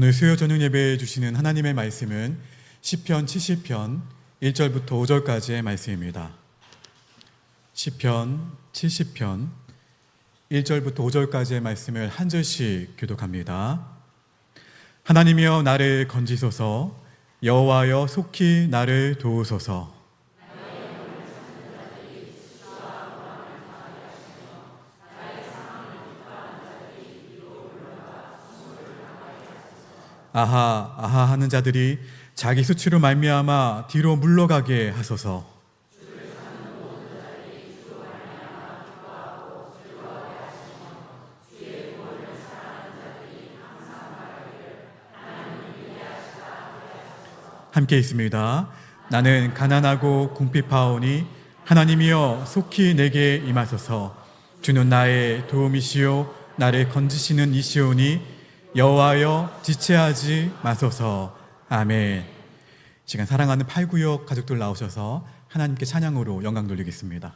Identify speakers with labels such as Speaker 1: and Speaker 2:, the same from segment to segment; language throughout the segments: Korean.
Speaker 1: 오늘 수요 저녁 예배해 주시는 하나님의 말씀은 시편 70편 1절부터 5절까지의 말씀입니다. 시편 70편 1절부터 5절까지의 말씀을 한 절씩 교독합니다. 하나님이여 나를 건지소서, 여호와여 속히 나를 도우소서. 아하 아하 하는 자들이 자기 수치로 말미암아 뒤로 물러가게 하소서. 함께 있습니다. 나는 가난하고 궁핍하오니 하나님이여 속히 내게 임하소서. 주는 나의 도움이시요 나를 건지시는 이시오니 여호와여 지체하지 마소서. 아멘. 시간 사랑하는 8구역 가족들 나오셔서 하나님께 찬양으로 영광 돌리겠습니다.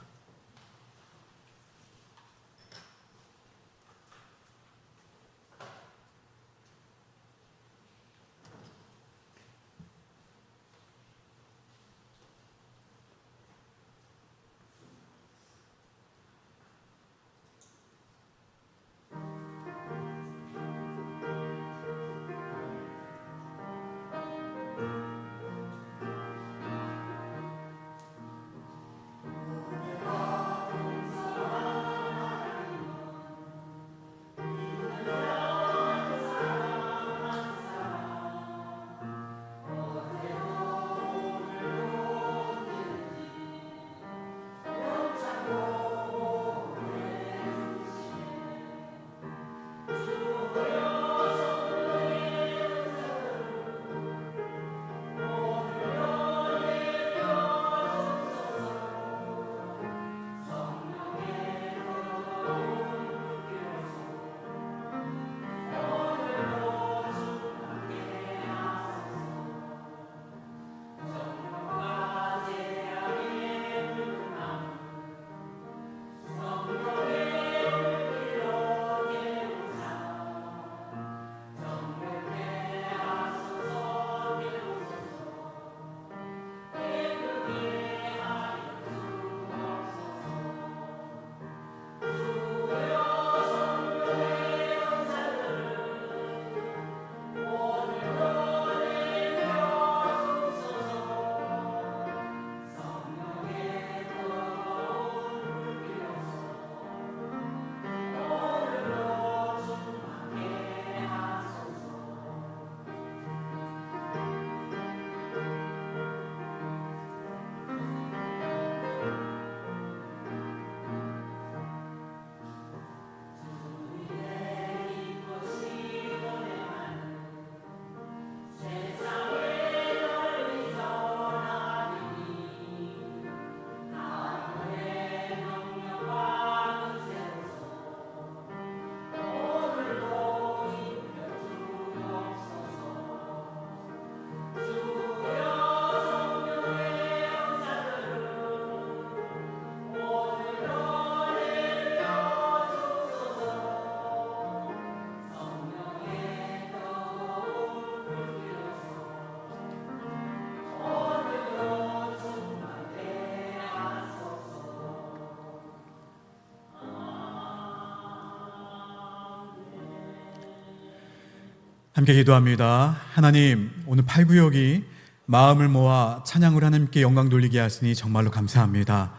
Speaker 1: 함께 기도합니다. 하나님, 오늘 8구역이 마음을 모아 찬양을 하나님께 영광 돌리게 하시니 정말로 감사합니다.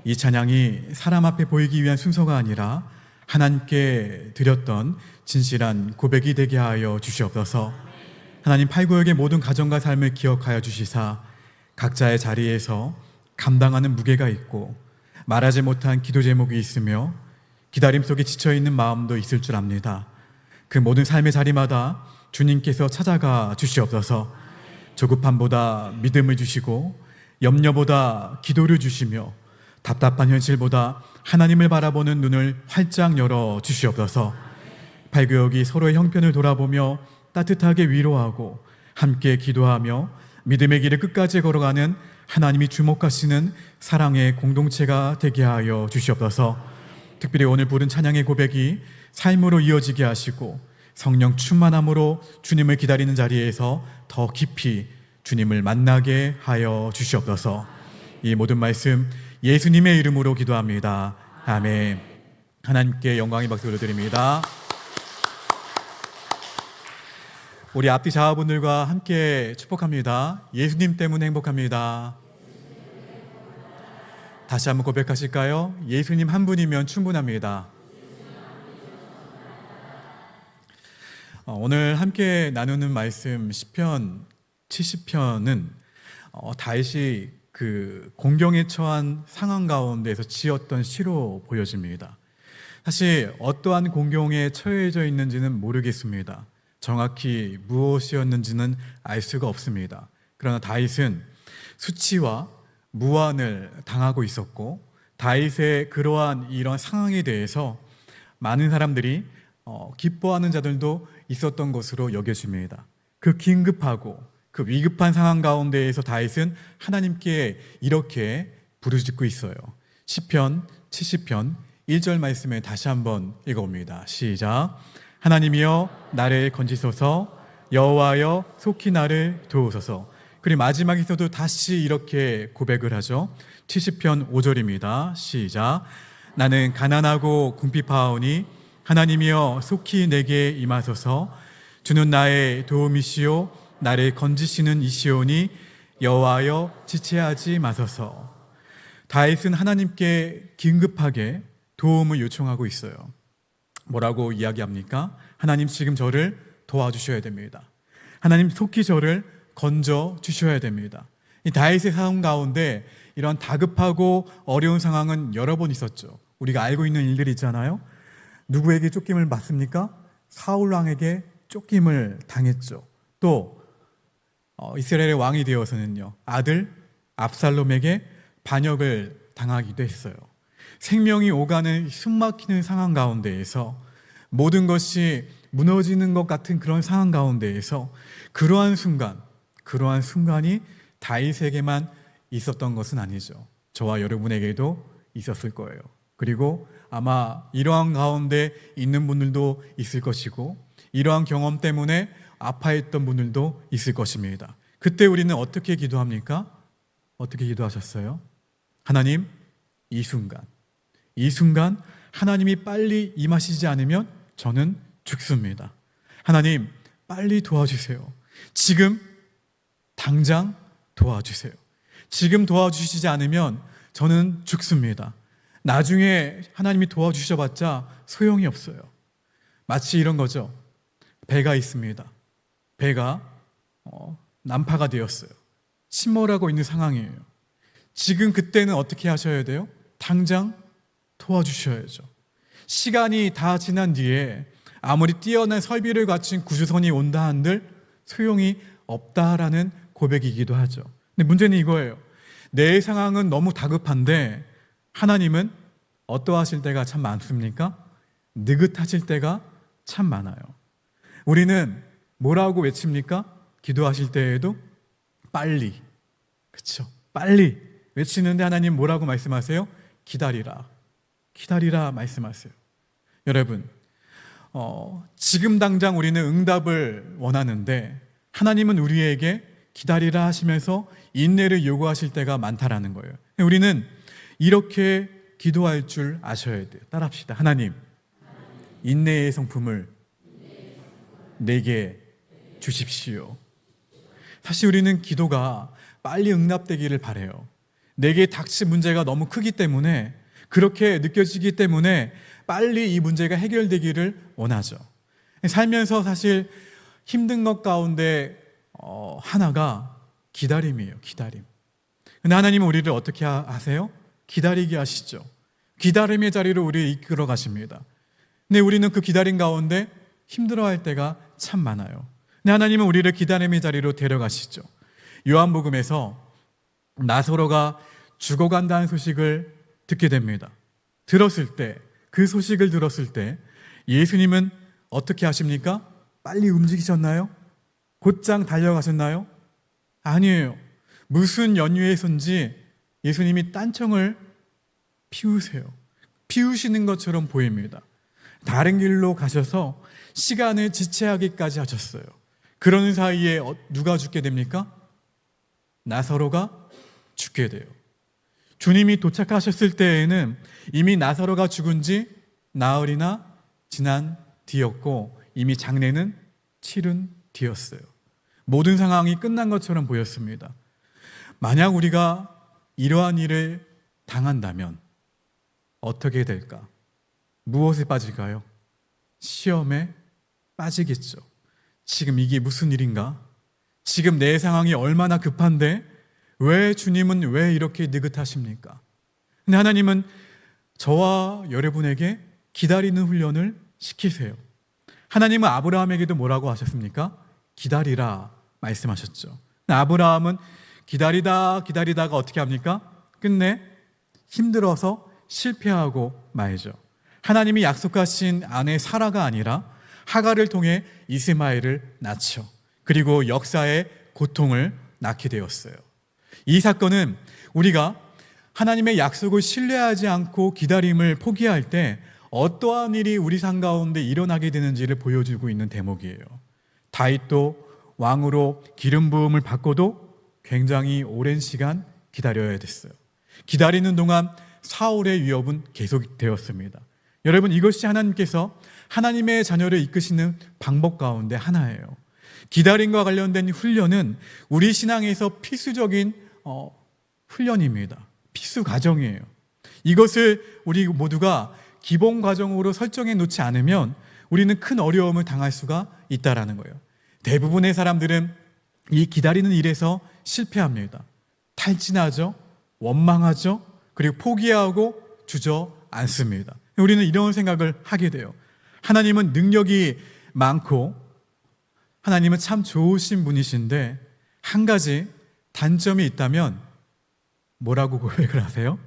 Speaker 1: 이 찬양이 사람 앞에 보이기 위한 순서가 아니라 하나님께 드렸던 진실한 고백이 되게 하여 주시옵소서. 하나님, 8구역의 모든 가정과 삶을 기억하여 주시사 각자의 자리에서 감당하는 무게가 있고 말하지 못한 기도 제목이 있으며 기다림 속에 지쳐있는 마음도 있을 줄 압니다. 그 모든 삶의 자리마다 주님께서 찾아가 주시옵소서. 조급함보다 믿음을 주시고 염려보다 기도를 주시며 답답한 현실보다 하나님을 바라보는 눈을 활짝 열어 주시옵소서. 8구역이 서로의 형편을 돌아보며 따뜻하게 위로하고 함께 기도하며 믿음의 길을 끝까지 걸어가는 하나님이 주목하시는 사랑의 공동체가 되게 하여 주시옵소서. 특별히 오늘 부른 찬양의 고백이 삶으로 이어지게 하시고 성령 충만함으로 주님을 기다리는 자리에서 더 깊이 주님을 만나게 하여 주시옵소서. 이 모든 말씀 예수님의 이름으로 기도합니다. 아멘. 하나님께 영광의 박수를 드립니다. 우리 앞뒤 자화분들과 함께 축복합니다. 예수님 때문에 행복합니다. 다시 한번 고백하실까요? 예수님 한 분이면 충분합니다. 오늘 함께 나누는 말씀 시편 70편은 다윗이 그 공경에 처한 상황 가운데에서 지었던 시로 보여집니다. 사실 어떠한 공경에 처해져 있는지는 모르겠습니다. 정확히 무엇이었는지는 알 수가 없습니다. 그러나 다윗은 수치와 무한을 당하고 있었고, 다윗의 그러한 이런 상황에 대해서 많은 사람들이 기뻐하는 자들도 있었던 것으로 여겨집니다. 그 긴급하고 그 위급한 상황 가운데에서 다윗은 하나님께 이렇게 부르짖고 있어요. 시편 70편 1절 말씀에 다시 한번 읽어봅니다. 시작. 하나님이여 나를 건지소서, 여호와여 속히 나를 도우소서. 그리고 마지막에서도 다시 이렇게 고백을 하죠. 70편 5절입니다. 시작. 나는 가난하고 궁핍하오니 하나님이여 속히 내게 임하소서. 주는 나의 도움이시오, 나를 건지시는 이시오니 여호와여 지체하지 마소서. 다윗은 하나님께 긴급하게 도움을 요청하고 있어요. 뭐라고 이야기합니까? 하나님 지금 저를 도와주셔야 됩니다. 하나님 속히 저를 건져 주셔야 됩니다. 이 다윗의 상황 가운데 이런 다급하고 어려운 상황은 여러 번 있었죠. 우리가 알고 있는 일들이 있잖아요. 누구에게 쫓김을 받습니까? 사울 왕에게 쫓김을 당했죠. 또 이스라엘의 왕이 되어서는요, 아들 압살롬에게 반역을 당하기도 했어요. 생명이 오가는 숨막히는 상황 가운데에서 모든 것이 무너지는 것 같은 그런 상황 가운데에서 그러한 순간이 다윗에게만 있었던 것은 아니죠. 저와 여러분에게도 있었을 거예요. 그리고 아마 이러한 가운데 있는 분들도 있을 것이고, 이러한 경험 때문에 아파했던 분들도 있을 것입니다. 그때 우리는 어떻게 기도합니까? 어떻게 기도하셨어요? 하나님, 이 순간 하나님이 빨리 임하시지 않으면 저는 죽습니다. 하나님, 빨리 도와주세요. 지금 당장 도와주세요. 지금 도와주시지 않으면 저는 죽습니다. 나중에 하나님이 도와주셔봤자 소용이 없어요. 마치 이런 거죠. 배가 있습니다. 배가 난파가 되었어요. 침몰하고 있는 상황이에요. 지금 그때는 어떻게 하셔야 돼요? 당장 도와주셔야죠. 시간이 다 지난 뒤에 아무리 뛰어난 설비를 갖춘 구조선이 온다 한들 소용이 없다라는 고백이기도 하죠. 근데 문제는 이거예요. 내 상황은 너무 다급한데 하나님은 어떠하실 때가 참 많습니까? 느긋하실 때가 참 많아요. 우리는 뭐라고 외칩니까? 기도하실 때에도 빨리, 그렇죠? 빨리 외치는데 하나님 뭐라고 말씀하세요? 기다리라 말씀하세요. 여러분, 지금 당장 우리는 응답을 원하는데 하나님은 우리에게 기다리라 하시면서 인내를 요구하실 때가 많다라는 거예요. 우리는 이렇게 기도할 줄 아셔야 돼요. 따라합시다. 하나님, 인내의 성품을 내게 주십시오. 사실 우리는 기도가 빨리 응답되기를 바라요. 내게 닥친 문제가 너무 크기 때문에, 그렇게 느껴지기 때문에 빨리 이 문제가 해결되기를 원하죠. 살면서 사실 힘든 것 가운데 하나가 기다림이에요. 기다림. 근데 하나님은 우리를 어떻게 하세요? 기다리게 하시죠. 기다림의 자리로 우리를 이끌어 가십니다. 근데 우리는 그 기다림 가운데 힘들어할 때가 참 많아요. 근데 하나님은 우리를 기다림의 자리로 데려가시죠. 요한복음에서 나사로가 죽어간다는 소식을 듣게 됩니다. 그 소식을 들었을 때 예수님은 어떻게 하십니까? 빨리 움직이셨나요? 곧장 달려가셨나요? 아니에요. 무슨 연유에선지 예수님이 딴청을 피우시는 것처럼 보입니다. 다른 길로 가셔서 시간을 지체하기까지 하셨어요. 그러는 사이에 누가 죽게 됩니까? 나사로가 죽게 돼요. 주님이 도착하셨을 때에는 이미 나사로가 죽은 지 나흘이나 지난 뒤였고 이미 장례는 치른 뒤였어요. 모든 상황이 끝난 것처럼 보였습니다. 만약 우리가 이러한 일을 당한다면 어떻게 될까? 무엇에 빠질까요? 시험에 빠지겠죠. 지금 이게 무슨 일인가? 지금 내 상황이 얼마나 급한데 왜 주님은 왜 이렇게 느긋하십니까? 근데 하나님은 저와 여러분에게 기다리는 훈련을 시키세요. 하나님은 아브라함에게도 뭐라고 하셨습니까? 기다리라 말씀하셨죠. 아브라함은 기다리다가 어떻게 합니까? 끝내 힘들어서 실패하고 말죠. 하나님이 약속하신 아내 사라가 아니라 하갈을 통해 이스마엘을 낳죠. 그리고 역사의 고통을 낳게 되었어요. 이 사건은 우리가 하나님의 약속을 신뢰하지 않고 기다림을 포기할 때 어떠한 일이 우리 삶 가운데 일어나게 되는지를 보여주고 있는 대목이에요. 다윗도 왕으로 기름 부음을 받고도 굉장히 오랜 시간 기다려야 됐어요. 기다리는 동안 사울의 위협은 계속되었습니다. 여러분, 이것이 하나님께서 하나님의 자녀를 이끄시는 방법 가운데 하나예요. 기다림과 관련된 훈련은 우리 신앙에서 필수적인 훈련입니다. 필수 과정이에요. 이것을 우리 모두가 기본 과정으로 설정해 놓지 않으면 우리는 큰 어려움을 당할 수가 있다라는 거예요. 대부분의 사람들은 이 기다리는 일에서 실패합니다. 탈진하죠, 원망하죠, 그리고 포기하고 주저앉습니다. 우리는 이런 생각을 하게 돼요. 하나님은 능력이 많고 하나님은 참 좋으신 분이신데 한 가지 단점이 있다면 뭐라고 고백을 하세요?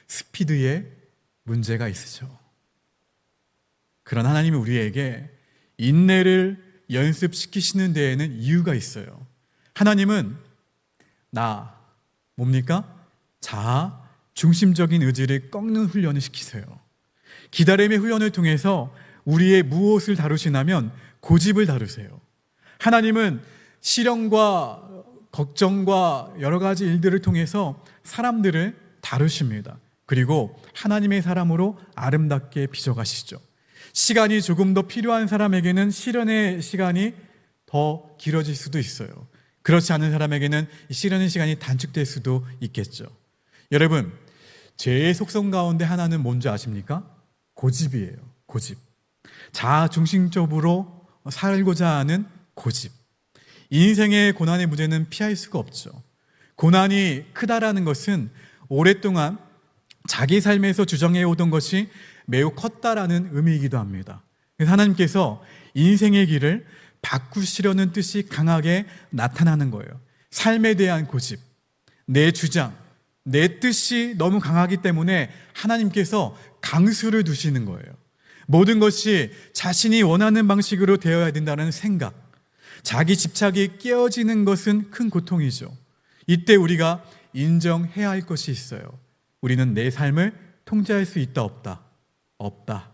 Speaker 1: 스피드에 문제가 있으죠. 그런 하나님이 우리에게 인내를 연습시키시는 데에는 이유가 있어요. 하나님은 뭡니까? 자아 중심적인 의지를 꺾는 훈련을 시키세요. 기다림의 훈련을 통해서 우리의 무엇을 다루시냐면 고집을 다루세요. 하나님은 시련과 걱정과 여러 가지 일들을 통해서 사람들을 다루십니다. 그리고 하나님의 사람으로 아름답게 빚어가시죠. 시간이 조금 더 필요한 사람에게는 시련의 시간이 더 길어질 수도 있어요. 그렇지 않은 사람에게는 시련의 시간이 단축될 수도 있겠죠. 여러분, 죄의 속성 가운데 하나는 뭔지 아십니까? 고집이에요. 고집. 자아 중심적으로 살고자 하는 고집. 인생의 고난의 문제는 피할 수가 없죠. 고난이 크다라는 것은 오랫동안 자기 삶에서 주장해오던 것이 매우 컸다라는 의미이기도 합니다. 그래서 하나님께서 인생의 길을 바꾸시려는 뜻이 강하게 나타나는 거예요. 삶에 대한 고집, 내 주장, 내 뜻이 너무 강하기 때문에 하나님께서 강수를 두시는 거예요. 모든 것이 자신이 원하는 방식으로 되어야 된다는 생각, 자기 집착이 깨어지는 것은 큰 고통이죠. 이때 우리가 인정해야 할 것이 있어요. 우리는 내 삶을 통제할 수 있다, 없다? 없다.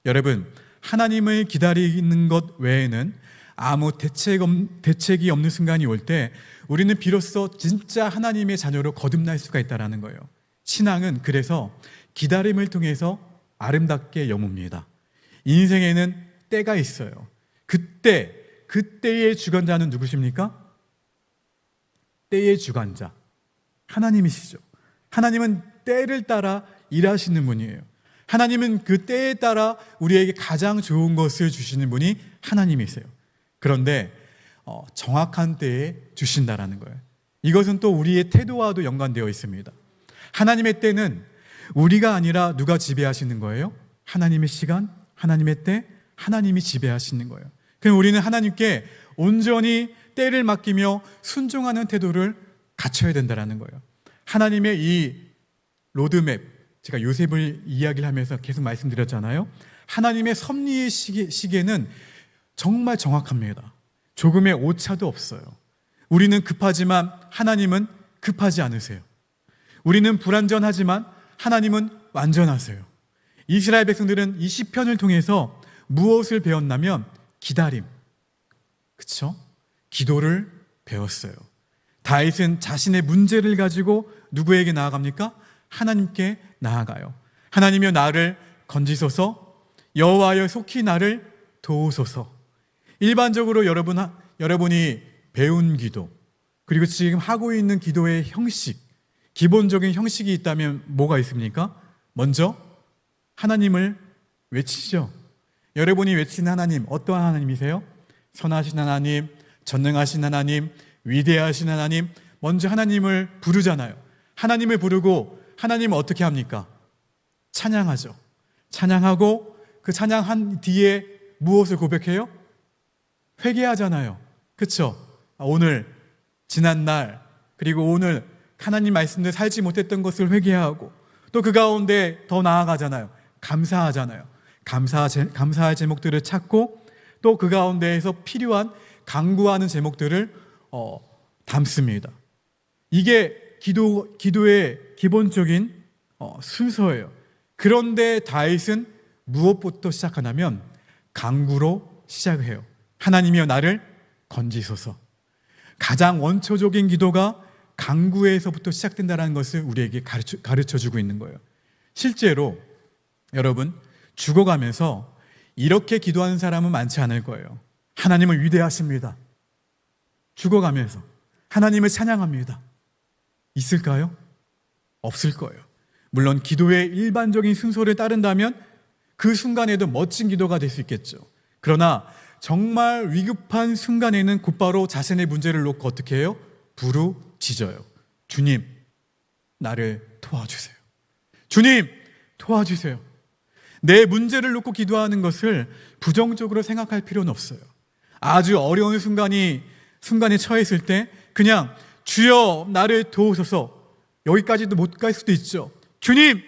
Speaker 1: 여러분, 하나님을 기다리는 것 외에는 아무 대책이 없는 순간이 올 때 우리는 비로소 진짜 하나님의 자녀로 거듭날 수가 있다는 거예요. 신앙은 그래서 기다림을 통해서 아름답게 여뭅니다. 인생에는 때가 있어요. 그때의 주관자는 누구십니까? 때의 주관자 하나님이시죠. 하나님은 때를 따라 일하시는 분이에요. 하나님은 그 때에 따라 우리에게 가장 좋은 것을 주시는 분이 하나님이세요. 그런데 정확한 때에 주신다라는 거예요. 이것은 또 우리의 태도와도 연관되어 있습니다. 하나님의 때는 우리가 아니라 누가 지배하시는 거예요? 하나님의 시간, 하나님의 때, 하나님이 지배하시는 거예요. 그럼 우리는 하나님께 온전히 때를 맡기며 순종하는 태도를 갖춰야 된다는 거예요. 하나님의 이 로드맵, 제가 요셉을 이야기를 하면서 계속 말씀드렸잖아요. 하나님의 섭리의 시계는 정말 정확합니다. 조금의 오차도 없어요. 우리는 급하지만 하나님은 급하지 않으세요. 우리는 불완전하지만 하나님은 완전하세요. 이스라엘 백성들은 이 시편을 통해서 무엇을 배웠냐면 기다림, 그렇죠? 기도를 배웠어요. 다윗은 자신의 문제를 가지고 누구에게 나아갑니까? 하나님께 나아가요. 하나님이여 나를 건지소서, 여호와여 속히 나를 도우소서. 일반적으로 여러분이 배운 기도, 그리고 지금 하고 있는 기도의 형식, 기본적인 형식이 있다면 뭐가 있습니까? 먼저 하나님을 외치죠. 여러분이 외치는 하나님, 어떠한 하나님이세요? 선하신 하나님, 전능하신 하나님, 위대하신 하나님. 먼저 하나님을 부르잖아요. 하나님을 부르고 하나님을 어떻게 합니까? 찬양하죠. 찬양하고 그 찬양한 뒤에 무엇을 고백해요? 회개하잖아요. 그렇죠? 오늘 지난 날, 그리고 오늘 하나님 말씀대로 살지 못했던 것을 회개하고, 또 그 가운데 더 나아가잖아요. 감사하잖아요. 감사할 제목들을 찾고, 또 그 가운데에서 필요한 간구하는 제목들을 담습니다. 이게 기도의 기본적인 순서예요. 그런데 다윗은 무엇부터 시작하냐면 간구로 시작해요. 하나님이여 나를 건지소서. 가장 원초적인 기도가 간구에서부터 시작된다는 것을 우리에게 가르쳐주고 있는 거예요. 실제로 여러분, 죽어가면서 이렇게 기도하는 사람은 많지 않을 거예요. 하나님은 위대하십니다. 죽어가면서 하나님을 찬양합니다. 있을까요? 없을 거예요. 물론 기도의 일반적인 순서를 따른다면 그 순간에도 멋진 기도가 될 수 있겠죠. 그러나 정말 위급한 순간에는 곧바로 자신의 문제를 놓고 어떻게 해요? 부르짖어요. 주님, 나를 도와주세요. 주님, 도와주세요. 내 문제를 놓고 기도하는 것을 부정적으로 생각할 필요는 없어요. 아주 어려운 순간에 처했을 때 그냥 주여 나를 도우소서, 여기까지도 못 갈 수도 있죠. 주님,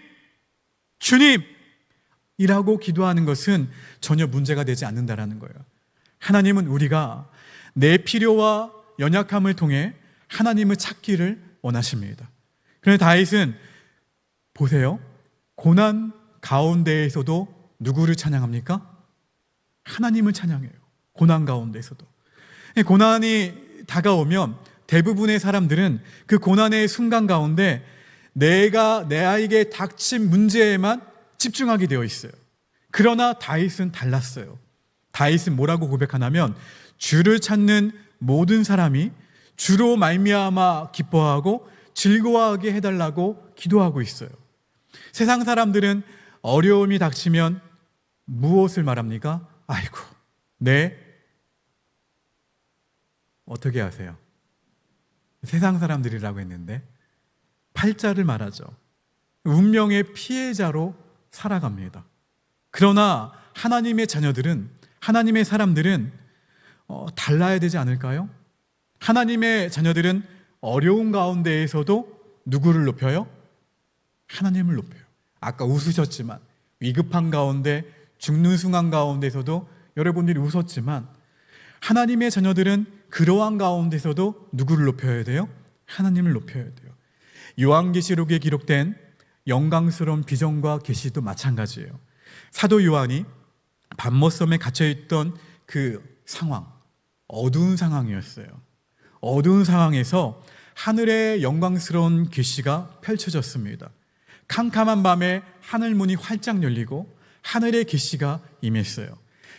Speaker 1: 주님 이라고 기도하는 것은 전혀 문제가 되지 않는다라는 거예요. 하나님은 우리가 내 필요와 연약함을 통해 하나님을 찾기를 원하십니다. 그런데 다윗은 보세요. 고난 가운데에서도 누구를 찬양합니까? 하나님을 찬양해요. 고난 가운데에서도. 고난이 다가오면 대부분의 사람들은 그 고난의 순간 가운데 내가 나에게 닥친 문제에만 집중하게 되어 있어요. 그러나 다윗은 달랐어요. 다윗은 뭐라고 고백하냐면 주를 찾는 모든 사람이 주로 말미암아 기뻐하고 즐거워하게 해달라고 기도하고 있어요. 세상 사람들은 어려움이 닥치면 무엇을 말합니까? 아이고, 어떻게 하세요? 세상 사람들이라고 했는데 팔자를 말하죠. 운명의 피해자로 살아갑니다. 그러나 하나님의 자녀들은, 하나님의 사람들은 달라야 되지 않을까요? 하나님의 자녀들은 어려운 가운데에서도 누구를 높여요? 하나님을 높여요. 아까 웃으셨지만, 위급한 가운데, 죽는 순간 가운데서도 여러분들이 웃었지만, 하나님의 자녀들은 그러한 가운데서도 누구를 높여야 돼요? 하나님을 높여야 돼요. 요한계시록에 기록된 영광스러운 비전과 계시도 마찬가지예요. 사도 요한이 밤모섬에 갇혀있던 그 상황, 어두운 상황이었어요. 어두운 상황에서 하늘의 영광스러운 계시가 펼쳐졌습니다. 캄캄한 밤에 하늘문이 활짝 열리고 하늘의 계시가 임했어요.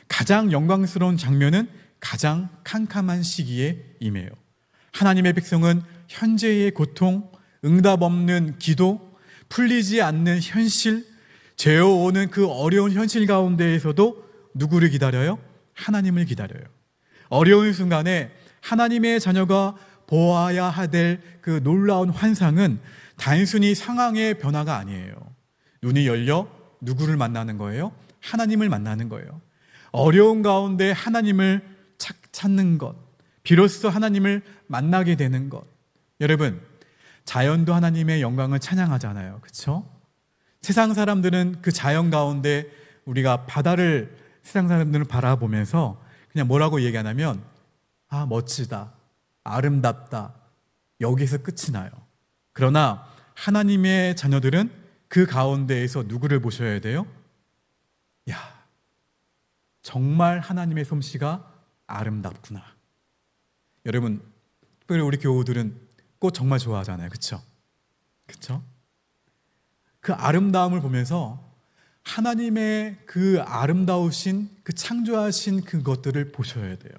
Speaker 1: 가장 영광스러운 장면은 가장 캄캄한 시기에 임해요. 하나님의 백성은 현재의 고통, 응답 없는 기도, 풀리지 않는 현실, 죄어오는 그 어려운 현실 가운데에서도 누구를 기다려요? 하나님을 기다려요. 어려운 순간에 하나님의 자녀가 보아야 될 그 놀라운 환상은 단순히 상황의 변화가 아니에요. 눈이 열려 누구를 만나는 거예요? 하나님을 만나는 거예요. 어려운 가운데 하나님을 찾는 것, 비로소 하나님을 만나게 되는 것. 여러분, 자연도 하나님의 영광을 찬양하잖아요. 그렇죠? 세상 사람들은 그 자연 가운데 우리가 바다를 세상 사람들은 바라보면서 그냥 뭐라고 얘기하냐면 멋지다, 아름답다, 여기서 끝이 나요. 그러나 하나님의 자녀들은 그 가운데에서 누구를 보셔야 돼요? 야, 정말 하나님의 솜씨가 아름답구나. 여러분, 특별히 우리 교우들은 꽃 정말 좋아하잖아요. 그렇죠? 그렇죠? 그 아름다움을 보면서 하나님의 그 아름다우신 그 창조하신 그것들을 보셔야 돼요.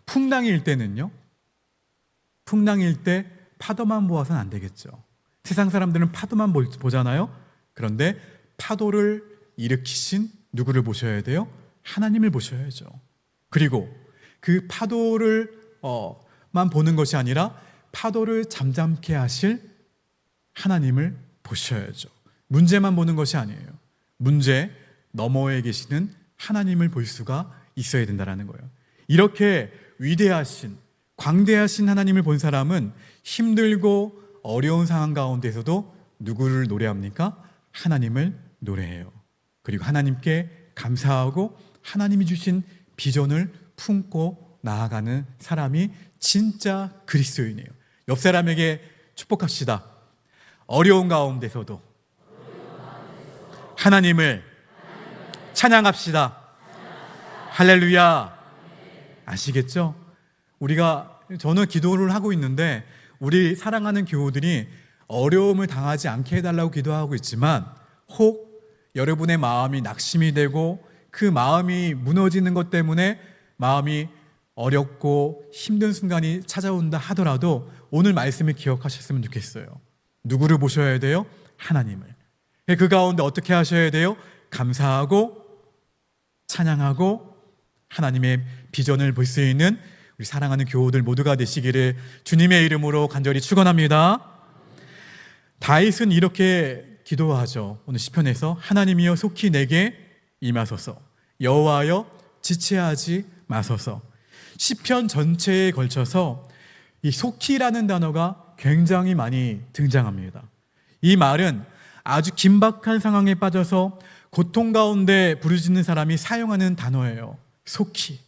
Speaker 1: 풍랑일 때는요, 풍랑일 때 파도만 보아서는 안 되겠죠. 세상 사람들은 파도만 보잖아요. 그런데 파도를 일으키신 누구를 보셔야 돼요? 하나님을 보셔야죠. 그리고 그 파도를 만 보는 것이 아니라 파도를 잠잠케 하실 하나님을 보셔야죠. 문제만 보는 것이 아니에요. 문제 너머에 계시는 하나님을 볼 수가 있어야 된다는 거예요. 이렇게 위대하신 광대하신 하나님을 본 사람은 힘들고 어려운 상황 가운데서도 누구를 노래합니까? 하나님을 노래해요. 그리고 하나님께 감사하고 하나님이 주신 비전을 품고 나아가는 사람이 진짜 그리스도인이에요. 옆 사람에게 축복합시다. 어려운 가운데서도 하나님을 찬양합시다. 할렐루야. 아시겠죠? 저는 기도를 하고 있는데 우리 사랑하는 교우들이 어려움을 당하지 않게 해달라고 기도하고 있지만 혹 여러분의 마음이 낙심이 되고 그 마음이 무너지는 것 때문에 마음이 어렵고 힘든 순간이 찾아온다 하더라도 오늘 말씀을 기억하셨으면 좋겠어요. 누구를 보셔야 돼요? 하나님을. 그 가운데 어떻게 하셔야 돼요? 감사하고 찬양하고 하나님의 비전을 볼 수 있는 우리 사랑하는 교우들 모두가 되시기를 주님의 이름으로 간절히 축원합니다. 다윗은 이렇게 기도하죠. 오늘 시편에서 하나님이여 속히 내게 임하소서, 여호와여 지체하지 마소서. 시편 전체에 걸쳐서 이 속히라는 단어가 굉장히 많이 등장합니다. 이 말은 아주 긴박한 상황에 빠져서 고통 가운데 부르짖는 사람이 사용하는 단어예요. 속히,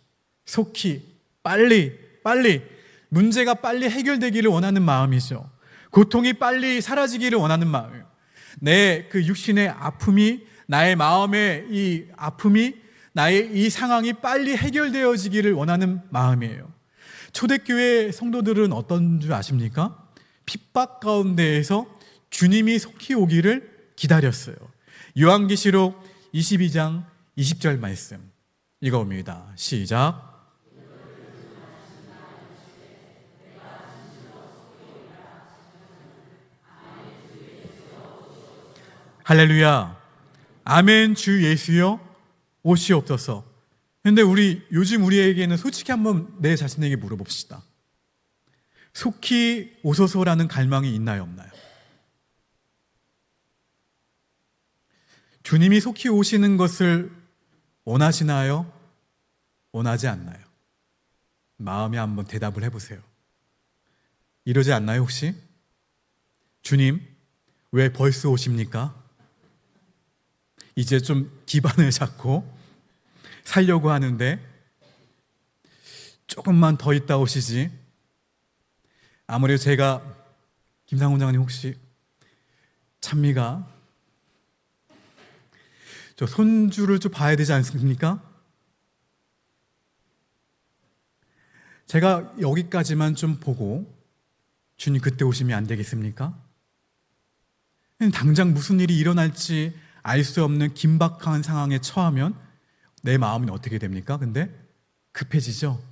Speaker 1: 빨리 문제가 빨리 해결되기를 원하는 마음이죠. 고통이 빨리 사라지기를 원하는 마음이에요. 내 그 육신의 아픔이, 나의 마음의 이 아픔이, 나의 이 상황이 빨리 해결되어지기를 원하는 마음이에요. 초대교회 성도들은 어떤 줄 아십니까? 핍박 가운데에서 주님이 속히 오기를 기다렸어요. 요한계시록 22장 20절 말씀 읽어봅니다. 시작. 할렐루야. 아멘. 주 예수여 오시옵소서. 그런데 요즘 우리에게는 솔직히 한번 내 자신에게 물어봅시다. 속히 오소서라는 갈망이 있나요, 없나요? 주님이 속히 오시는 것을 원하시나요? 원하지 않나요? 마음에 한번 대답을 해보세요. 이러지 않나요, 혹시? 주님, 왜 벌써 오십니까? 이제 좀 기반을 잡고 살려고 하는데 조금만 더 있다 오시지. 아무래도 제가 김상훈 장관님 혹시 찬미가 저 손주를 좀 봐야 되지 않습니까? 제가 여기까지만 좀 보고 주님 그때 오시면 안 되겠습니까? 당장 무슨 일이 일어날지 알 수 없는 긴박한 상황에 처하면 내 마음은 어떻게 됩니까? 근데 급해지죠.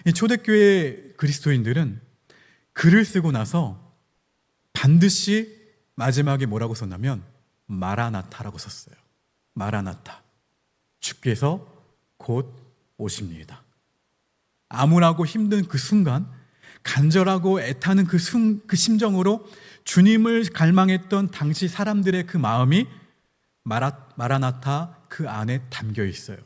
Speaker 1: 이 초대교회 그리스도인들은 글을 쓰고 나서 반드시 마지막에 뭐라고 썼냐면 마라나타라고 썼어요. 마라나타. 주께서 곧 오십니다. 암울하고 힘든 그 순간, 간절하고 애타는 그 심정으로 주님을 갈망했던 당시 사람들의 그 마음이 마라나타 그 안에 담겨 있어요.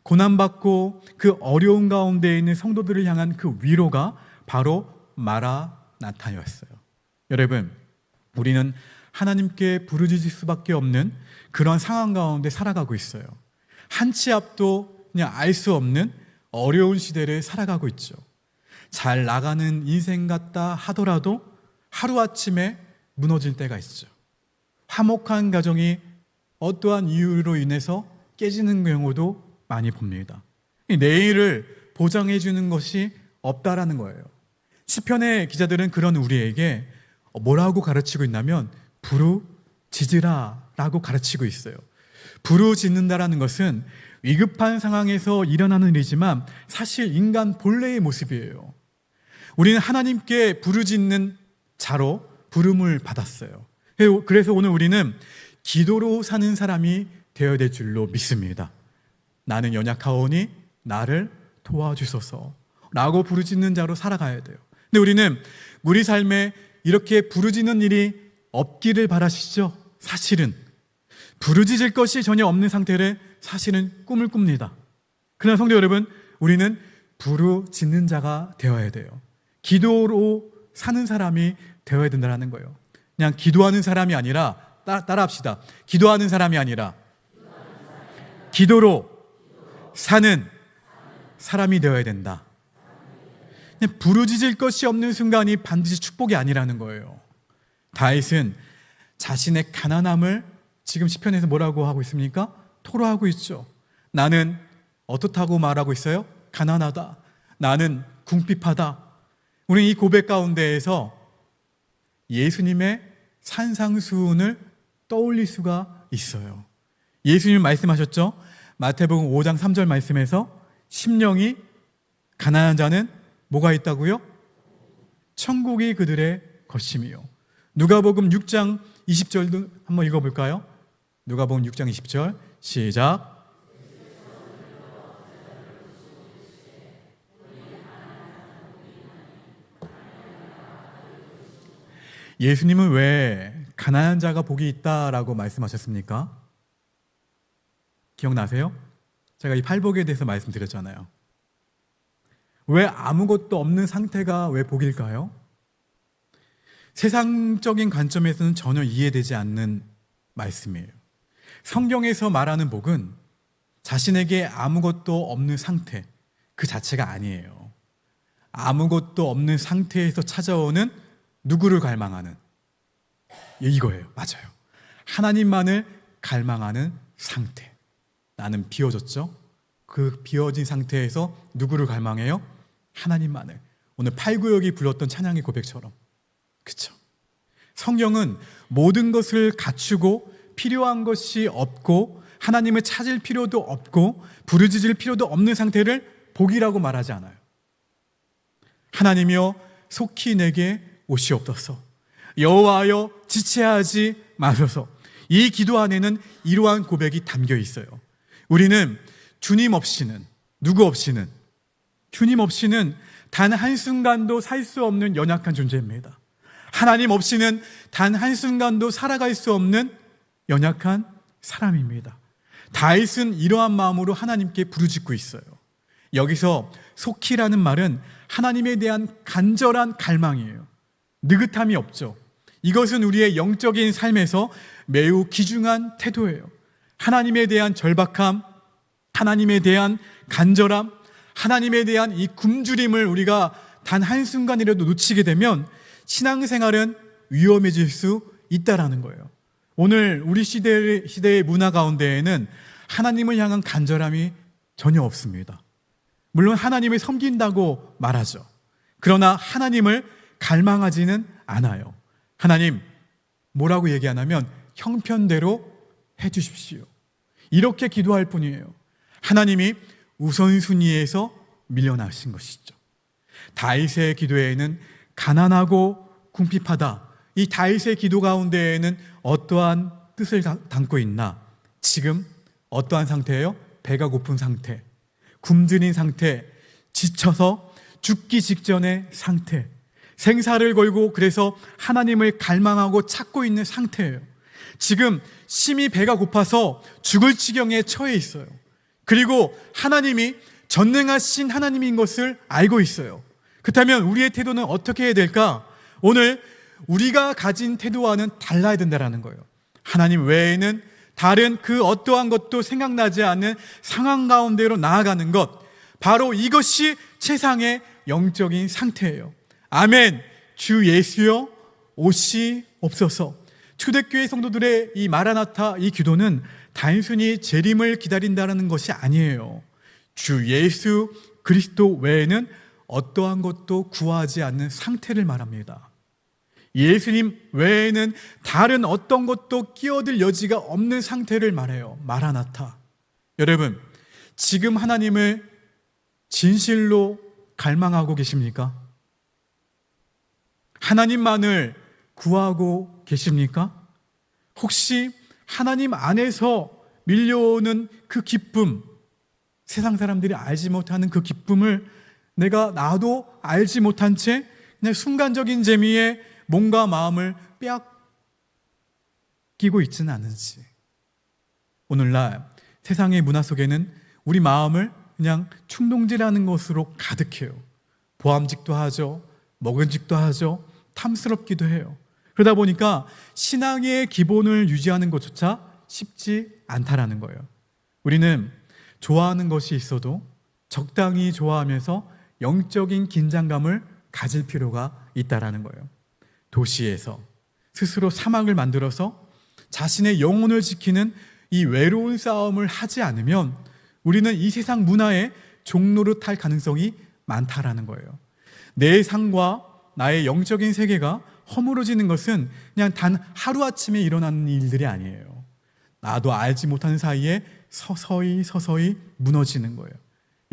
Speaker 1: 고난받고 그 어려운 가운데 있는 성도들을 향한 그 위로가 바로 마라나타였어요. 여러분, 우리는 하나님께 부르짖을 수밖에 없는 그런 상황 가운데 살아가고 있어요. 한 치 앞도 그냥 알 수 없는 어려운 시대를 살아가고 있죠. 잘 나가는 인생 같다 하더라도 하루아침에 무너질 때가 있죠. 화목한 가정이 어떠한 이유로 인해서 깨지는 경우도 많이 봅니다. 내일을 보장해 주는 것이 없다라는 거예요. 시편의 기자들은 그런 우리에게 뭐라고 가르치고 있냐면 부르짖으라 라고 가르치고 있어요. 부르짖는다라는 것은 위급한 상황에서 일어나는 일이지만 사실 인간 본래의 모습이에요. 우리는 하나님께 부르짖는 자로 부름을 받았어요. 그래서 오늘 우리는 기도로 사는 사람이 되어야 될 줄로 믿습니다. 나는 연약하오니 나를 도와주소서 라고 부르짖는 자로 살아가야 돼요. 근데 우리는 우리 삶에 이렇게 부르짖는 일이 없기를 바라시죠? 사실은 부르짖을 것이 전혀 없는 상태를 사실은 꿈을 꿉니다. 그러나 성도 여러분, 우리는 부르짖는 자가 되어야 돼요. 기도로 사는 사람이 되어야 된다는 거예요. 그냥 기도하는 사람이 아니라 따라합시다. 기도하는 사람이 아니라 기도로 사는 사람이 되어야 된다. 부르짖을 것이 없는 순간이 반드시 축복이 아니라는 거예요. 다윗은 자신의 가난함을 지금 시편에서 뭐라고 하고 있습니까? 토로하고 있죠. 나는 어떻다고 말하고 있어요? 가난하다. 나는 궁핍하다. 우리는 이 고백 가운데에서 예수님의 산상수훈을 떠올릴 수가 있어요. 예수님 말씀하셨죠? 마태복음 5장 3절 말씀에서 심령이 가난한 자는 뭐가 있다고요? 천국이 그들의 것임이요. 누가복음 6장 20절도 한번 읽어볼까요? 누가복음 6장 20절 시작. 예수님은 왜 가난한 자가 복이 있다라고 말씀하셨습니까? 기억나세요? 제가 이 팔복에 대해서 말씀드렸잖아요. 왜 아무것도 없는 상태가 왜 복일까요? 세상적인 관점에서는 전혀 이해되지 않는 말씀이에요. 성경에서 말하는 복은 자신에게 아무것도 없는 상태, 그 자체가 아니에요. 아무것도 없는 상태에서 찾아오는 누구를 갈망하는, 이거예요. 맞아요. 하나님만을 갈망하는 상태. 나는 비워졌죠? 그 비워진 상태에서 누구를 갈망해요? 하나님만을. 오늘 팔구역이 불렀던 찬양의 고백처럼. 그렇죠? 성경은 모든 것을 갖추고 필요한 것이 없고 하나님을 찾을 필요도 없고 부르짖을 필요도 없는 상태를 복이라고 말하지 않아요. 하나님이여 속히 내게 오시옵소서. 여호와여 지체하지 마소서. 이 기도 안에는 이러한 고백이 담겨 있어요. 우리는 주님 없이는, 누구 없이는, 주님 없이는 단 한순간도 살 수 없는 연약한 존재입니다. 하나님 없이는 단 한순간도 살아갈 수 없는 연약한 사람입니다. 다윗은 이러한 마음으로 하나님께 부르짖고 있어요. 여기서 속히라는 말은 하나님에 대한 간절한 갈망이에요. 느긋함이 없죠. 이것은 우리의 영적인 삶에서 매우 귀중한 태도예요. 하나님에 대한 절박함, 하나님에 대한 간절함, 하나님에 대한 이 굶주림을 우리가 단 한순간이라도 놓치게 되면 신앙생활은 위험해질 수 있다라는 거예요. 오늘 우리 시대의 문화 가운데에는 하나님을 향한 간절함이 전혀 없습니다. 물론 하나님을 섬긴다고 말하죠. 그러나 하나님을 갈망하지는 않아요. 하나님, 뭐라고 얘기하냐면 형편대로 해주십시오. 이렇게 기도할 뿐이에요. 하나님이 우선순위에서 밀려나신 것이죠. 다윗의 기도에는 가난하고 궁핍하다. 이 다윗의 기도 가운데에는 어떠한 뜻을 담고 있나? 지금 어떠한 상태예요? 배가 고픈 상태, 굶주린 상태, 지쳐서 죽기 직전의 상태, 생사를 걸고 그래서 하나님을 갈망하고 찾고 있는 상태예요. 지금 심히 배가 고파서 죽을 지경에 처해 있어요. 그리고 하나님이 전능하신 하나님인 것을 알고 있어요. 그렇다면 우리의 태도는 어떻게 해야 될까? 오늘 우리가 가진 태도와는 달라야 된다는 거예요. 하나님 외에는 다른 그 어떠한 것도 생각나지 않는 상황 가운데로 나아가는 것, 바로 이것이 세상의 영적인 상태예요. 아멘. 주 예수여 오시옵소서. 초대교회 성도들의 이 마라나타 이 기도는 단순히 재림을 기다린다는 것이 아니에요. 주 예수 그리스도 외에는 어떠한 것도 구하지 않는 상태를 말합니다. 예수님 외에는 다른 어떤 것도 끼어들 여지가 없는 상태를 말해요. 마라나타. 여러분, 지금 하나님을 진실로 갈망하고 계십니까? 하나님만을 구하고 계십니까? 혹시 하나님 안에서 밀려오는 그 기쁨, 세상 사람들이 알지 못하는 그 기쁨을 나도 알지 못한 채 그냥 순간적인 재미에 몸과 마음을 빼앗기고 있지는 않은지. 오늘날 세상의 문화 속에는 우리 마음을 그냥 충동질하는 것으로 가득해요. 보암직도 하죠. 먹은직도 하죠. 탐스럽기도 해요. 그러다 보니까 신앙의 기본을 유지하는 것조차 쉽지 않다라는 거예요. 우리는 좋아하는 것이 있어도 적당히 좋아하면서 영적인 긴장감을 가질 필요가 있다라는 거예요. 도시에서 스스로 사막을 만들어서 자신의 영혼을 지키는 이 외로운 싸움을 하지 않으면 우리는 이 세상 문화의 종로를 탈 가능성이 많다라는 거예요. 내 삶과 나의 영적인 세계가 허물어지는 것은 그냥 단 하루아침에 일어나는 일들이 아니에요. 나도 알지 못하는 사이에 서서히 무너지는 거예요.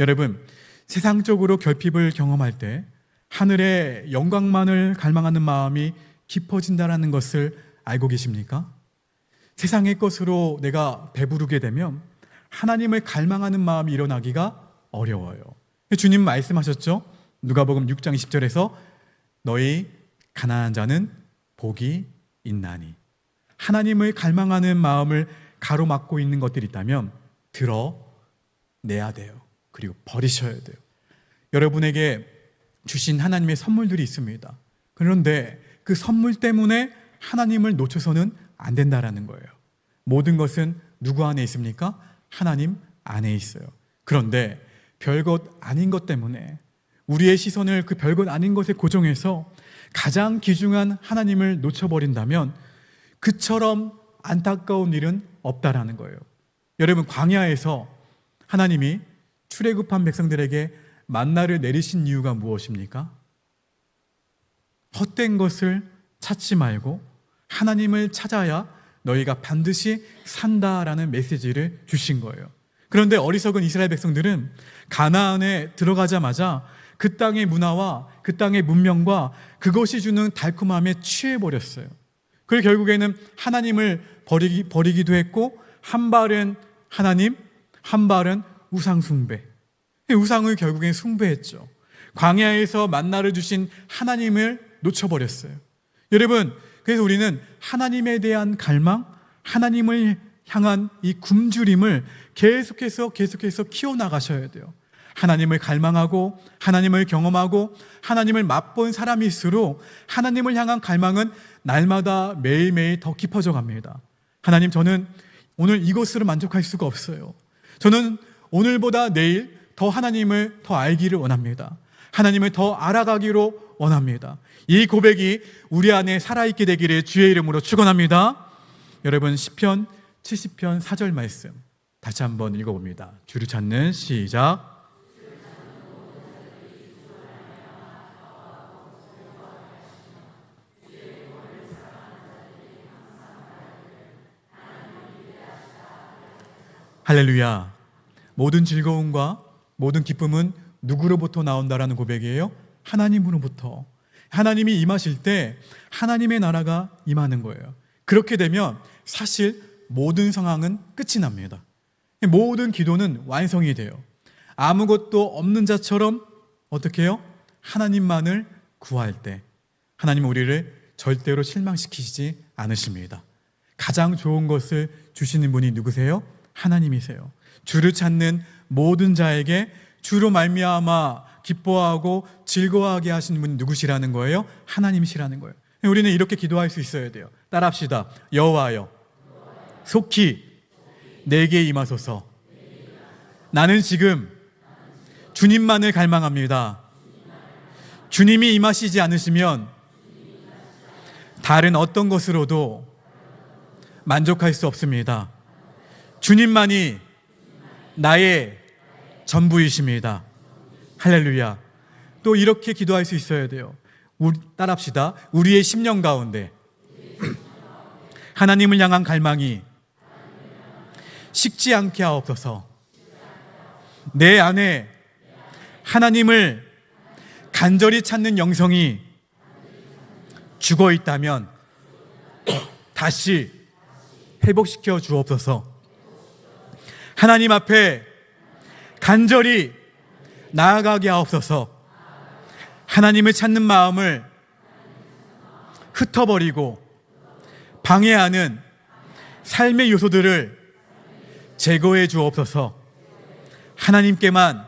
Speaker 1: 여러분, 세상적으로 결핍을 경험할 때 하늘의 영광만을 갈망하는 마음이 깊어진다는 것을 알고 계십니까? 세상의 것으로 내가 배부르게 되면 하나님을 갈망하는 마음이 일어나기가 어려워요. 주님 말씀하셨죠? 누가복음 6장 20절에서 너희 가난한 자는 복이 있나니. 하나님을 갈망하는 마음을 가로막고 있는 것들이 있다면 드러내야 돼요. 그리고 버리셔야 돼요. 여러분에게 주신 하나님의 선물들이 있습니다. 그런데 그 선물 때문에 하나님을 놓쳐서는 안 된다라는 거예요. 모든 것은 누구 안에 있습니까? 하나님 안에 있어요. 그런데 별것 아닌 것 때문에 우리의 시선을 그 별것 아닌 것에 고정해서 가장 귀중한 하나님을 놓쳐버린다면 그처럼 안타까운 일은 없다라는 거예요. 여러분, 광야에서 하나님이 출애굽한 백성들에게 만나를 내리신 이유가 무엇입니까? 헛된 것을 찾지 말고 하나님을 찾아야 너희가 반드시 산다라는 메시지를 주신 거예요. 그런데 어리석은 이스라엘 백성들은 가나안에 들어가자마자 그 땅의 문화와 그 땅의 문명과 그것이 주는 달콤함에 취해버렸어요. 그리고 결국에는 하나님을 버리기도 했고, 한 발은 하나님, 한 발은 우상 숭배. 우상을 결국엔 숭배했죠. 광야에서 만나를 주신 하나님을 놓쳐버렸어요. 여러분, 그래서 우리는 하나님에 대한 갈망, 하나님을 향한 이 굶주림을 계속해서 키워나가셔야 돼요. 하나님을 갈망하고 하나님을 경험하고 하나님을 맛본 사람일수록 하나님을 향한 갈망은 날마다 매일매일 더 깊어져 갑니다. 하나님, 저는 오늘 이것으로 만족할 수가 없어요. 저는 오늘보다 내일 더 하나님을 더 알기를 원합니다. 하나님을 더 알아가기로 원합니다. 이 고백이 우리 안에 살아있게 되기를 주의 이름으로 축원합니다. 여러분, 시편 70편 4절 말씀 다시 한번 읽어봅니다. 주를 찾는 시작. 할렐루야. 모든 즐거움과 모든 기쁨은 누구로부터 나온다라는 고백이에요? 하나님으로부터. 하나님이 임하실 때 하나님의 나라가 임하는 거예요. 그렇게 되면 사실 모든 상황은 끝이 납니다. 모든 기도는 완성이 돼요. 아무것도 없는 자처럼 어떻게 해요? 하나님만을 구할 때 하나님은 우리를 절대로 실망시키지 않으십니다. 가장 좋은 것을 주시는 분이 누구세요? 하나님이세요. 주를 찾는 모든 자에게 주로 말미암아 기뻐하고 즐거워하게 하시는 분이 누구시라는 거예요? 하나님이시라는 거예요. 우리는 이렇게 기도할 수 있어야 돼요. 따라합시다. 여호와여, 속히 내게 임하소서. 나는 지금 주님만을 갈망합니다. 주님이 임하시지 않으시면 다른 어떤 것으로도 만족할 수 없습니다. 주님만이 나의 전부이십니다. 할렐루야. 또 이렇게 기도할 수 있어야 돼요. 따라합시다. 우리의 심령 가운데 하나님을 향한 갈망이 식지 않게 하옵소서. 내 안에 하나님을 간절히 찾는 영성이 죽어 있다면 다시 회복시켜 주옵소서. 하나님 앞에 간절히 나아가게 하옵소서. 하나님을 찾는 마음을 흩어버리고 방해하는 삶의 요소들을 제거해 주옵소서. 하나님께만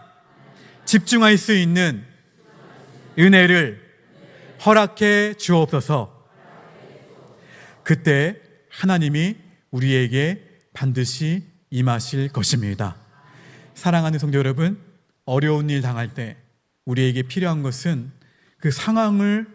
Speaker 1: 집중할 수 있는 은혜를 허락해 주옵소서. 그때 하나님이 우리에게 반드시 임하실 것입니다. 사랑하는 성도 여러분, 어려운 일 당할 때 우리에게 필요한 것은 그 상황을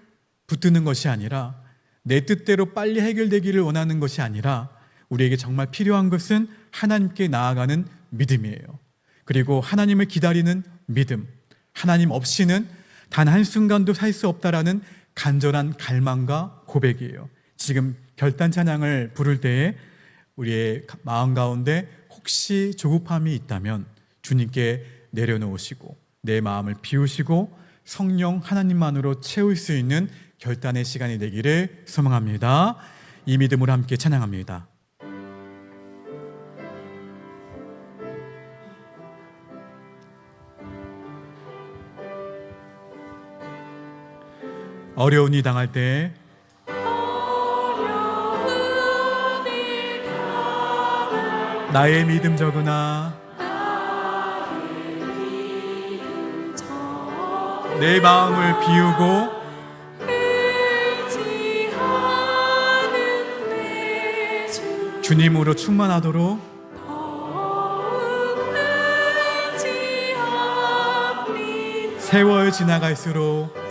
Speaker 1: 붙드는 것이 아니라, 내 뜻대로 빨리 해결되기를 원하는 것이 아니라, 우리에게 정말 필요한 것은 하나님께 나아가는 믿음이에요. 그리고 하나님을 기다리는 믿음, 하나님 없이는 단 한순간도 살 수 없다라는 간절한 갈망과 고백이에요. 지금 결단 찬양을 부를 때에 우리의 마음 가운데 혹시 조급함이 있다면 주님께 내려놓으시고 내 마음을 비우시고 성령 하나님만으로 채울 수 있는 결단의 시간이 되기를 소망합니다. 이 믿음으로 함께 찬양합니다. 어려운 일 당할 때 나의 믿음 적으나 내 마음을 비우고 주님으로 충만하도록 세월 지나갈수록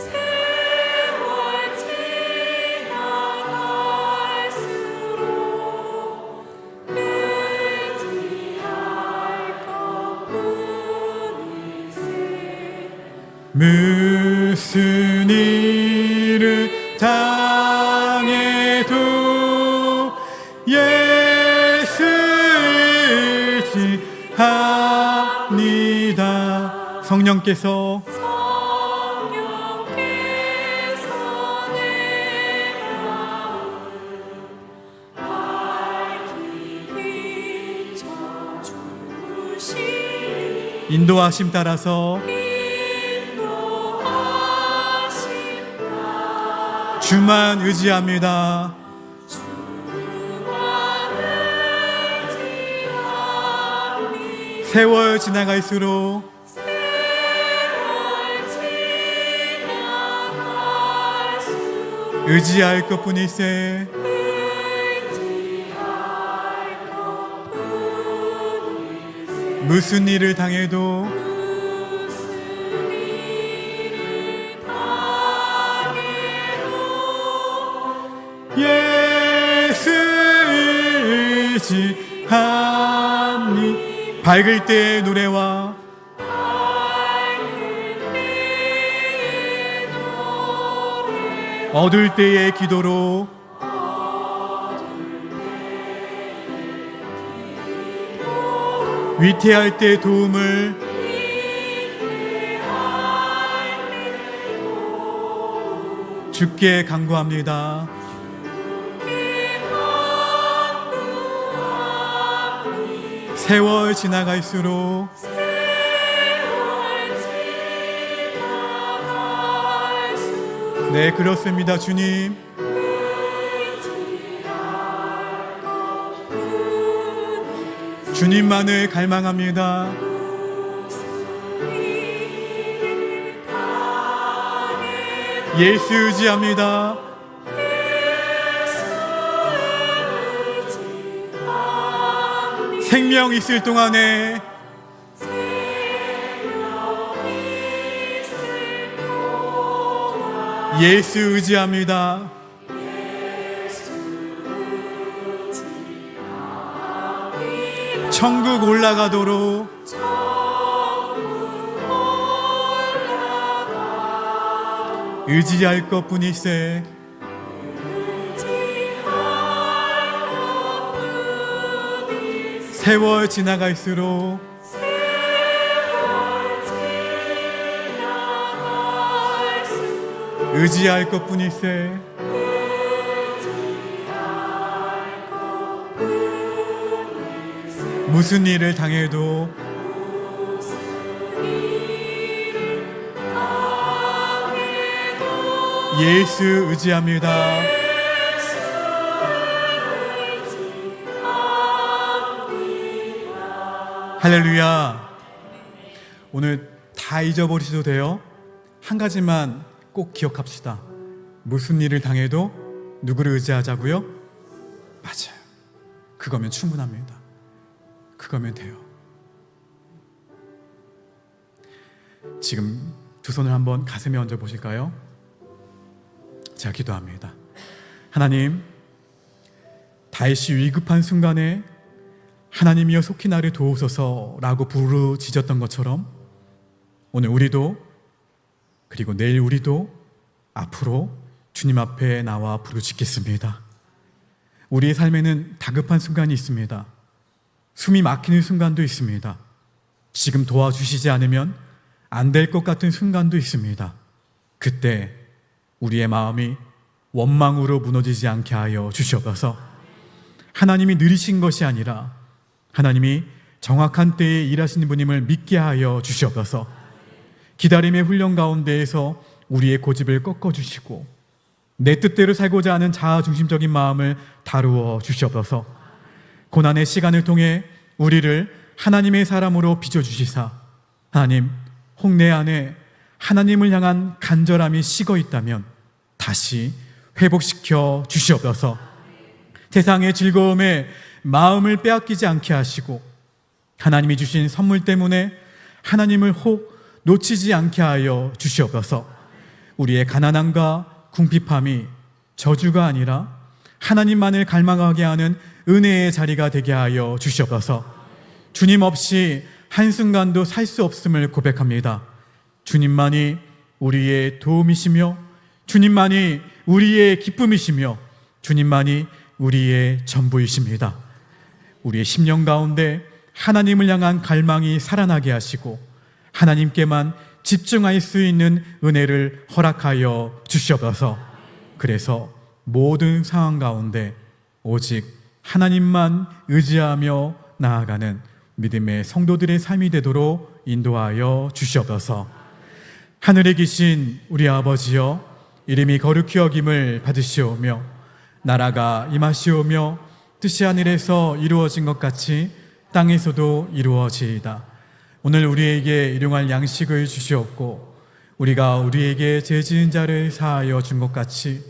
Speaker 1: 무슨 일을 당해도 예수 의지합니다. 성령께서 내 마음을 밝히 비춰주시니 인도하심 따라서 주만 의지합니다. 세월 지나갈수록 의지할 것뿐일세. 무슨 일을 당해도 예수 의지합니. 밝을 때의 노래와 어두울 때의 기도로 위태할 때 도움을 주께 간구합니다. 세월 지나갈수록 네, 그렇습니다. 주님, 주님만을 갈망합니다. 예수 의지합니다. 생명 있을 동안에 예수 의지합니다. 천국 올라가도록 의지할 것뿐일세. 세월 지나갈수록 의지할 것뿐일세. 무슨 일을 당해도 예수 의지합니다. 할렐루야. 오늘 다 잊어버리셔도 돼요. 한 가지만 꼭 기억합시다. 무슨 일을 당해도 누구를 의지하자고요? 맞아요. 그거면 충분합니다. 그거면 돼요. 지금 두 손을 한번 가슴에 얹어 보실까요? 제가 기도합니다. 하나님, 다윗이 위급한 순간에 하나님이여 속히 나를 도우소서라고 부르짖었던 것처럼 오늘 우리도, 그리고 내일 우리도 앞으로 주님 앞에 나와 부르짖겠습니다. 우리의 삶에는 다급한 순간이 있습니다. 숨이 막히는 순간도 있습니다. 지금 도와주시지 않으면 안 될 것 같은 순간도 있습니다. 그때 우리의 마음이 원망으로 무너지지 않게 하여 주시옵소서. 하나님이 느리신 것이 아니라 하나님이 정확한 때에 일하시는 분임을 믿게 하여 주시옵소서. 기다림의 훈련 가운데에서 우리의 고집을 꺾어주시고 내 뜻대로 살고자 하는 자아중심적인 마음을 다루어 주시옵소서. 고난의 시간을 통해 우리를 하나님의 사람으로 빚어주시사 하나님, 홍내 안에 하나님을 향한 간절함이 식어 있다면 다시 회복시켜 주시옵소서. 세상의 즐거움에 마음을 빼앗기지 않게 하시고 하나님이 주신 선물 때문에 하나님을 혹 놓치지 않게 하여 주시옵소서. 우리의 가난함과 궁핍함이 저주가 아니라 하나님만을 갈망하게 하는 은혜의 자리가 되게 하여 주시옵소서. 주님 없이 한순간도 살 수 없음을 고백합니다. 주님만이 우리의 도움이시며 주님만이 우리의 기쁨이시며 주님만이 우리의 전부이십니다. 우리의 심령 가운데 하나님을 향한 갈망이 살아나게 하시고 하나님께만 집중할 수 있는 은혜를 허락하여 주시옵소서. 그래서 모든 상황 가운데 오직 하나님만 의지하며 나아가는 믿음의 성도들의 삶이 되도록 인도하여 주시옵소서. 하늘에 계신 우리 아버지여, 이름이 거룩히 여김을 받으시오며 나라가 임하시오며 뜻이 하늘에서 이루어진 것 같이 땅에서도 이루어지이다. 오늘 우리에게 일용할 양식을 주시옵고 우리가 우리에게 죄 지은 자를 사하여 준 것 같이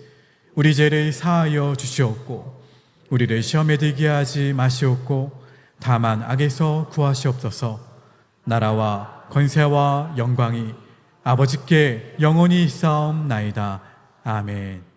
Speaker 1: 우리 죄를 사하여 주시옵고 우리를 시험에 들게 하지 마시옵고 다만 악에서 구하시옵소서. 나라와 권세와 영광이 아버지께 영원히 있사옵나이다. 아멘.